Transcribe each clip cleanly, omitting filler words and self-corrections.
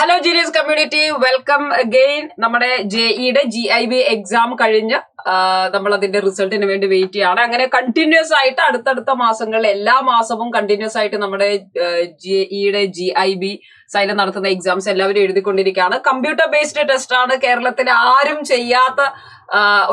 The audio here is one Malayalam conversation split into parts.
Hello genius community, welcome again. നമ്മുടെ ജെഇയുടെ GIB എക്സാം കഴിഞ്ഞ് നമ്മൾ അതിന്റെ റിസൾട്ടിന് വേണ്ടി വെയിറ്റ് ചെയ്യാണ്. അങ്ങനെ കണ്ടിന്യൂസ് ആയിട്ട് അടുത്തടുത്ത മാസങ്ങളിൽ എല്ലാ മാസവും കണ്ടിന്യൂസ് ആയിട്ട് നമ്മുടെ ജെഇയുടെ GIB സൈലം നടത്തുന്ന എക്സാംസ് എല്ലാവരും എഴുതിക്കൊണ്ടിരിക്കുകയാണ്. കമ്പ്യൂട്ടർ ബേസ്ഡ് ടെസ്റ്റ് ആണ്. കേരളത്തിൽ ആരും ചെയ്യാത്ത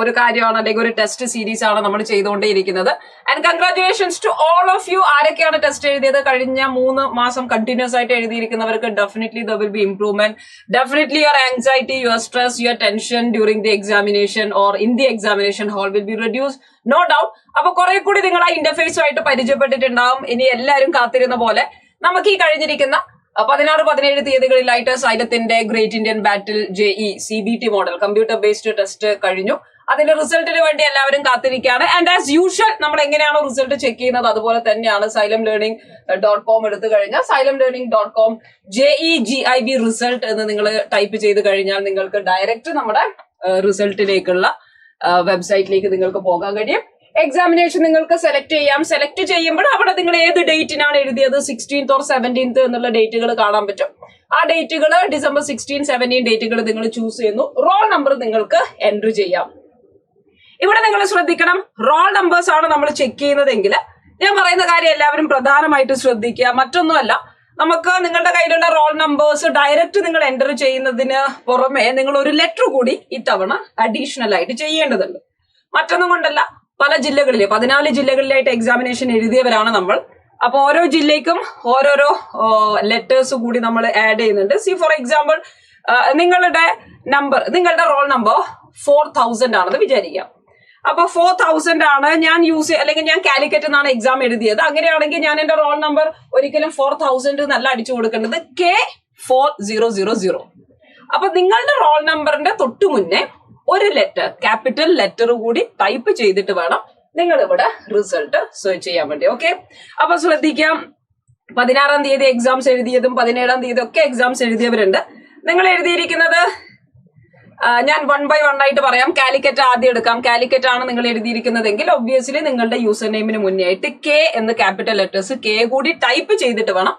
ഒരു കാര്യമാണ്, അല്ലെങ്കിൽ ഒരു ടെസ്റ്റ് സീരീസ് ആണ് നമ്മൾ ചെയ്തുകൊണ്ടേയിരിക്കുന്നത്. And congratulations to all of you. ആരൊക്കെയാണ് ടെസ്റ്റ് എഴുതിയത്? കഴിഞ്ഞ 3 മാസം കണ്ടിന്യൂസ് ആയിട്ട് എഴുതിയിരിക്കുന്നവർക്ക് definitely there will be improvement. Definitely your anxiety, your stress, your tension during the examination or in the examination hall will be reduce, no doubt. അപ്പൊ കുറെ കൂടി നിങ്ങൾ ആ ഇന്റർഫേസുമായിട്ട് പരിചയപ്പെട്ടിട്ടുണ്ടാവും. ഇനി എല്ലാവരും കാത്തിരുന്ന പോലെ നമുക്ക് ഈ കഴിഞ്ഞിരിക്കുന്ന 16-17 തീയതികളിലായിട്ട് സൈലത്തിന്റെ great Indian battle JE CBT model computer based test കഴിഞ്ഞു. അതിന്റെ റിസൾട്ടിന് വേണ്ടി എല്ലാവരും കാത്തിരിക്കുകയാണ്. ആൻഡ് ആസ് യൂഷ്വൽ നമ്മൾ എങ്ങനെയാണോ റിസൾട്ട് ചെക്ക് ചെയ്യുന്നത് അതുപോലെ തന്നെയാണ് silemlearning.com എടുത്തു കഴിഞ്ഞാൽ silemlearning.com JE GIB റിസൾട്ട് എന്ന് നിങ്ങൾ ടൈപ്പ് ചെയ്ത് കഴിഞ്ഞാൽ നിങ്ങൾക്ക് ഡയറക്റ്റ് നമ്മുടെ റിസൾട്ടിലേക്കുള്ള വെബ്സൈറ്റിലേക്ക് നിങ്ങൾക്ക് പോകാൻ കഴിയും. എക്സാമിനേഷൻ നിങ്ങൾക്ക് സെലക്ട് ചെയ്യാം. സെലക്ട് ചെയ്യുമ്പോൾ അവിടെ നിങ്ങൾ ഏത് ഡേറ്റിനാണ് എഴുതിയത്, 16th or 17th എന്നുള്ള ഡേറ്റുകൾ കാണാൻ പറ്റും. ആ ഡേറ്റുകൾ December 16, 17 ഡേറ്റുകൾ നിങ്ങൾ ചൂസ് ചെയ്യുന്നു. റോൾ നമ്പർ നിങ്ങൾക്ക് എൻട്രി ചെയ്യാം. ഇവിടെ നിങ്ങൾ ശ്രദ്ധിക്കണം, റോൾ നമ്പേഴ്സ് ആണ് നമ്മൾ ചെക്ക് ചെയ്യുന്നതെങ്കിൽ ഞാൻ പറയുന്ന കാര്യം എല്ലാവരും പ്രധാനമായിട്ട് ശ്രദ്ധിക്കുക. മറ്റൊന്നുമല്ല, നമുക്ക് നിങ്ങളുടെ കയ്യിലുള്ള റോൾ നമ്പേഴ്സ് ഡയറക്റ്റ് നിങ്ങൾ എൻറ്റർ ചെയ്യുന്നതിന് പുറമെ നിങ്ങൾ ഒരു ലെറ്റർ കൂടി ഇത്തവണ അഡീഷണൽ ആയിട്ട് ചെയ്യേണ്ടതുണ്ട്. മറ്റൊന്നും കൊണ്ടല്ല, പല ജില്ലകളിലെ 14 ജില്ലകളിലായിട്ട് എക്സാമിനേഷൻ എഴുതിയവരാണ് നമ്മൾ. അപ്പൊ ഓരോ ജില്ലയ്ക്കും ഓരോരോ ലെറ്റേഴ്സ് കൂടി നമ്മൾ ആഡ് ചെയ്യുന്നുണ്ട്. ഫോർ എക്സാമ്പിൾ, നിങ്ങളുടെ റോൾ നമ്പർ 4000 ആണെന്ന് വിചാരിക്കാം. അപ്പൊ 4000 ആണ് ഞാൻ അല്ലെങ്കിൽ ഞാൻ കാലിക്കറ്റ് എന്നാണ് എക്സാം എഴുതിയത്. അങ്ങനെയാണെങ്കിൽ ഞാൻ എന്റെ റോൾ നമ്പർ ഒരിക്കലും 4000 എന്നല്ല അടിച്ചു കൊടുക്കേണ്ടത്, K4000. അപ്പൊ നിങ്ങളുടെ റോൾ നമ്പറിന്റെ തൊട്ടു മുന്നേ ഒരു ലെറ്റർ, ക്യാപിറ്റൽ ലെറ്റർ കൂടി ടൈപ്പ് ചെയ്തിട്ട് വേണം നിങ്ങൾ ഇവിടെ റിസൾട്ട് സെർച്ച് ചെയ്യാൻ വേണ്ടി. ഓക്കെ, അപ്പൊ ശ്രദ്ധിക്കാം. 16-ാം തീയതി എക്സാംസ് എഴുതിയതും 17-ാം തീയതി ഒക്കെ എക്സാംസ് എഴുതിയവരുണ്ട്. നിങ്ങൾ എഴുതിയിരിക്കുന്നത് ഞാൻ 1 by 1 ആയിട്ട് പറയാം. കാലിക്കറ്റ് ആദ്യം എടുക്കാം. കാലിക്കറ്റ് ആണ് നിങ്ങൾ എഴുതിയിരിക്കുന്നതെങ്കിൽ ഒബ്വിയസ്ലി നിങ്ങളുടെ യൂസർ നെയിമിന് മുന്നേ ആയിട്ട് K എന്ന് ക്യാപിറ്റൽ ലെറ്റേഴ്സ് K കൂടി ടൈപ്പ് ചെയ്തിട്ട് വേണം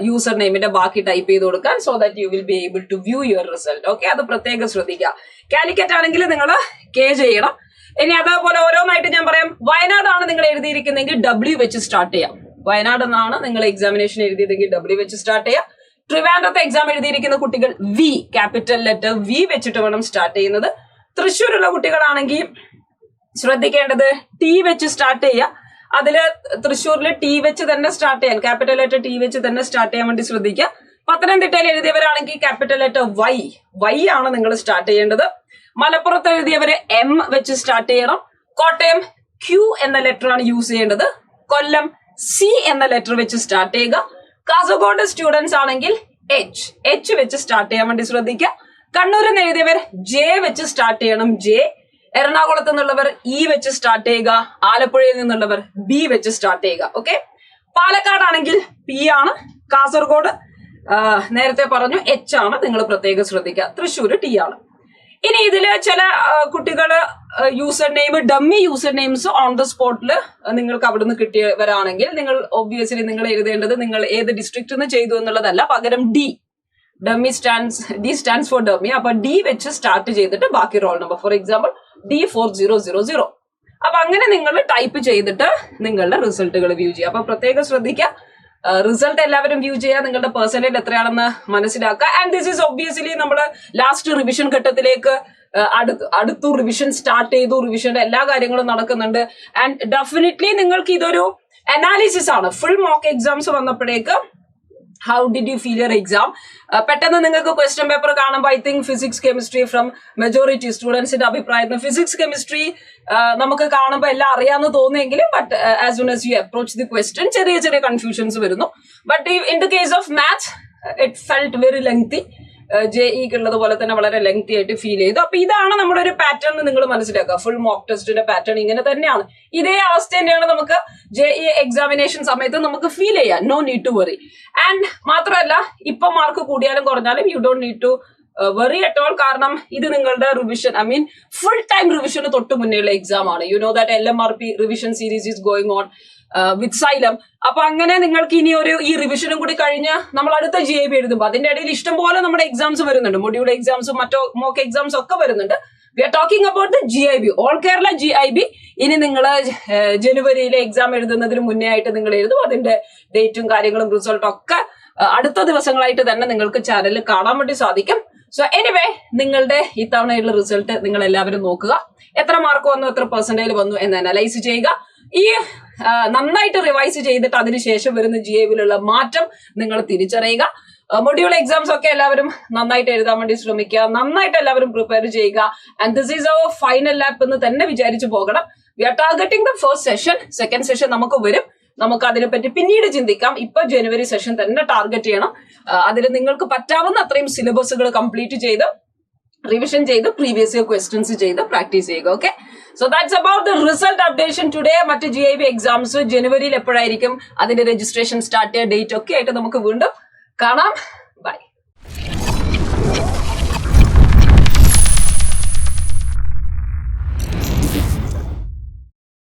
യൂസർ നെയിമിന്റെ ബാക്കി ടൈപ്പ് ചെയ്ത് കൊടുക്കാൻ, so that you will be able to view your result. Okay, അത് പ്രത്യേകം ശ്രദ്ധിക്കുക. കാലിക്കറ്റ് ആണെങ്കിൽ നിങ്ങൾ K ചെയ്യണം. ഇനി അതേപോലെ ഓരോന്നായിട്ട് ഞാൻ പറയാം. വയനാടാണ് നിങ്ങൾ എഴുതിയിരിക്കുന്നെങ്കിൽ W വെച്ച് സ്റ്റാർട്ട് ചെയ്യാം. വയനാട് എന്നാണ് നിങ്ങൾ എക്സാമിനേഷൻ എഴുതിയതെങ്കിൽ W വെച്ച് സ്റ്റാർട്ട് ചെയ്യാം. ട്രിവാൻഡ്രത്തെ എക്സാം എഴുതിയിരിക്കുന്ന കുട്ടികൾ V, ക്യാപിറ്റൽ ലെറ്റർ V വെച്ചിട്ട് വേണം സ്റ്റാർട്ട് ചെയ്യുന്നത്. തൃശ്ശൂരുള്ള കുട്ടികളാണെങ്കിൽ ശ്രദ്ധിക്കേണ്ടത് T വെച്ച് സ്റ്റാർട്ട് ചെയ്യുക. അതില് തൃശ്ശൂരിൽ T വെച്ച് തന്നെ സ്റ്റാർട്ട് ചെയ്യാൻ, ക്യാപിറ്റൽ ലെറ്റർ T വെച്ച് തന്നെ സ്റ്റാർട്ട് ചെയ്യാൻ വേണ്ടി ശ്രദ്ധിക്കുക. പത്തനംതിട്ടയിൽ എഴുതിയവരാണെങ്കിൽ ക്യാപിറ്റൽ ലെറ്റർ Y ആണ് നിങ്ങൾ സ്റ്റാർട്ട് ചെയ്യേണ്ടത്. മലപ്പുറത്ത് എഴുതിയവര് M വെച്ച് സ്റ്റാർട്ട് ചെയ്യണം. കോട്ടയം Q എന്ന ലെറ്റർ ആണ് യൂസ് ചെയ്യേണ്ടത്. കൊല്ലം C എന്ന ലെറ്റർ വെച്ച് സ്റ്റാർട്ട് ചെയ്യുക. കാസർഗോഡ് സ്റ്റുഡൻസ് ആണെങ്കിൽ H വെച്ച് സ്റ്റാർട്ട് ചെയ്യാൻ വേണ്ടി ശ്രദ്ധിക്കുക. കണ്ണൂരിൽ നിന്ന് എഴുതിയവർ J വെച്ച് സ്റ്റാർട്ട് ചെയ്യണം, J. എറണാകുളത്ത് നിന്നുള്ളവർ E വെച്ച് സ്റ്റാർട്ട് ചെയ്യുക. ആലപ്പുഴയിൽ നിന്നുള്ളവർ B വെച്ച് സ്റ്റാർട്ട് ചെയ്യുക. ഓക്കെ, പാലക്കാടാണെങ്കിൽ P ആണ്. കാസർഗോഡ് നേരത്തെ പറഞ്ഞു H ആണ്, നിങ്ങൾ പ്രത്യേകം ശ്രദ്ധിക്കുക. തൃശ്ശൂര് T ആണ്. ഇനി ഇതില് ചില കുട്ടികള് user name, dummy user names on the സ്പോട്ടില് നിങ്ങൾക്ക് അവിടുന്ന് കിട്ടിയവരാണെങ്കിൽ നിങ്ങൾ ഒബ്വിയസ്ലി നിങ്ങൾ എഴുതേണ്ടത് നിങ്ങൾ ഏത് ഡിസ്ട്രിക്റ്റിൽ നിന്ന് ചെയ്തു എന്നുള്ളതല്ല, പകരം D സ്റ്റാൻഡ്സ് ഫോർ ഡമ്മി. അപ്പൊ D വെച്ച് സ്റ്റാർട്ട് ചെയ്തിട്ട് ബാക്കി roll number, for example D4000. അപ്പൊ അങ്ങനെ നിങ്ങൾ ടൈപ്പ് ചെയ്തിട്ട് നിങ്ങളുടെ റിസൾട്ടുകൾ വ്യൂ ചെയ്യുക. അപ്പൊ പ്രത്യേകം ശ്രദ്ധിക്കുക, റിസൾട്ട് എല്ലാവരും വ്യൂ ചെയ്യുക, നിങ്ങളുടെ പെർസെന്റേജ് എത്രയാണെന്ന് മനസ്സിലാക്കുക. ആൻഡ് ദിസ് ഈസ് ഒബ്വിയസ്ലി നമ്മൾ ലാസ്റ്റ് റിവിഷൻ ഘട്ടത്തിലേക്ക് അടുത്തു റിവിഷൻ സ്റ്റാർട്ട് ചെയ്തു. റിവിഷന്റെ എല്ലാ കാര്യങ്ങളും നടക്കുന്നുണ്ട്. ആൻഡ് ഡെഫിനറ്റ്ലി നിങ്ങൾക്ക് ഇതൊരു അനാലിസിസ് ആണ്. ഫുൾ മോക്ക് എക്സാംസ് വന്നപ്പോഴേക്ക് how did you feel your exam? പെട്ടെന്ന് നിങ്ങൾക്ക് ക്വസ്റ്റ്യൻ പേപ്പർ കാണുമ്പോൾ I think physics chemistry from majority സ്റ്റുഡൻസിന്റെ അഭിപ്രായത്തിൽ ഫിസിക്സ് കെമിസ്ട്രി നമുക്ക് കാണുമ്പോൾ എല്ലാം അറിയാമെന്ന് തോന്നിയെങ്കിലും but as soon as you approach the question ചെറിയ കൺഫ്യൂഷൻസ് വരുന്നു. But in the case of maths it felt very lengthy. JEക്ക് ഉള്ളത് പോലെ തന്നെ വളരെ ലെങ്തി ആയിട്ട് ഫീൽ ചെയ്തു. അപ്പൊ ഇതാണ് നമ്മുടെ ഒരു പാറ്റേൺ നിങ്ങൾ മനസ്സിലാക്കുക. ഫുൾ മോക്ക് ടെസ്റ്റിന്റെ പാറ്റേൺ ഇങ്ങനെ തന്നെയാണ്. ഇതേ അവസ്ഥ തന്നെയാണ് നമുക്ക് JE എക്സാമിനേഷൻ സമയത്ത് നമുക്ക് ഫീൽ ചെയ്യാം. No need to worry. And മാത്രമല്ല, ഇപ്പൊ മാർക്ക് കൂടിയാലും കുറഞ്ഞാലും you don't need to worry at all. കാരണം ഇത് നിങ്ങളുടെ revision, I mean full time റിവിഷന് തൊട്ട് മുന്നേയുള്ള എക്സാം ആണ്. You know that LMRP revision series is going on with Xylem. അപ്പൊ അങ്ങനെ നിങ്ങൾക്ക് ഇനി ഈ റിവിഷനും കൂടി കഴിഞ്ഞ് നമ്മൾ അടുത്ത GIB എഴുതുമ്പോൾ അതിന്റെ ഇടയിൽ ഇഷ്ടംപോലെ നമ്മുടെ എക്സാംസ് വരുന്നുണ്ട്. മൊഡ്യൂൾ എക്സാംസും മറ്റോ മോക്ക് എക്സാംസ് ഒക്കെ വരുന്നുണ്ട്. We are talking about the GIB, all Kerala GIB. ഇനി നിങ്ങൾ ജനുവരിയിലെ എക്സാം എഴുതുന്നതിന് മുന്നേ ആയിട്ട് നിങ്ങൾ എഴുതും. അതിന്റെ ഡേറ്റും കാര്യങ്ങളും റിസൾട്ടും ഒക്കെ അടുത്ത ദിവസങ്ങളായിട്ട് തന്നെ നിങ്ങൾക്ക് ചാനലിൽ കാണാൻ വേണ്ടി സാധിക്കും. സോ എനിവേ, നിങ്ങളുടെ ഇത്തവണയുള്ള റിസൾട്ട് നിങ്ങൾ എല്ലാവരും നോക്കുക. എത്ര മാർക്ക് വന്നു, എത്ര പെർസെന്റേജ് വന്നു എന്ന് അനലൈസ് ചെയ്യുക. ഈ നന്നായിട്ട് റിവൈസ് ചെയ്തിട്ട് അതിനുശേഷം വരുന്ന GIBയിലുള്ള മാറ്റം നിങ്ങൾ തിരിച്ചറിയുക. മൊഡ്യൂൾ എക്സാംസ് ഒക്കെ എല്ലാവരും നന്നായിട്ട് എഴുതാൻ വേണ്ടി ശ്രമിക്കുക. നന്നായിട്ട് എല്ലാവരും പ്രിപ്പയർ ചെയ്യുക. And this is our final lap എന്ന് തന്നെ വിചാരിച്ചു പോകണം. We are targeting the first session. Second session നമുക്ക് വരും. നമുക്ക് അതിനെപ്പറ്റി പിന്നീട് ചിന്തിക്കാം. ഇപ്പൊ ജനുവരി സെഷൻ തന്നെ ടാർഗറ്റ് ചെയ്യണം. അതിൽ നിങ്ങൾക്ക് പറ്റാവുന്ന അത്രയും സിലബസുകൾ കംപ്ലീറ്റ് ചെയ്ത് റിവിഷൻ ചെയ്ത് പ്രീവിയസ് ഇയർ ക്വസ്റ്റ്യൻസ് ചെയ്ത് പ്രാക്ടീസ് ചെയ്യുക. Okay, so that's about the result updation today. മറ്റ് GIB എക്സാംസ് ജനുവരിയിൽ എപ്പോഴായിരിക്കും, അതിന്റെ രജിസ്ട്രേഷൻ സ്റ്റാർട്ട് ചെയ്യുക, ഡേറ്റ് ഒക്കെ ആയിട്ട് നമുക്ക് വീണ്ടും കാണാം.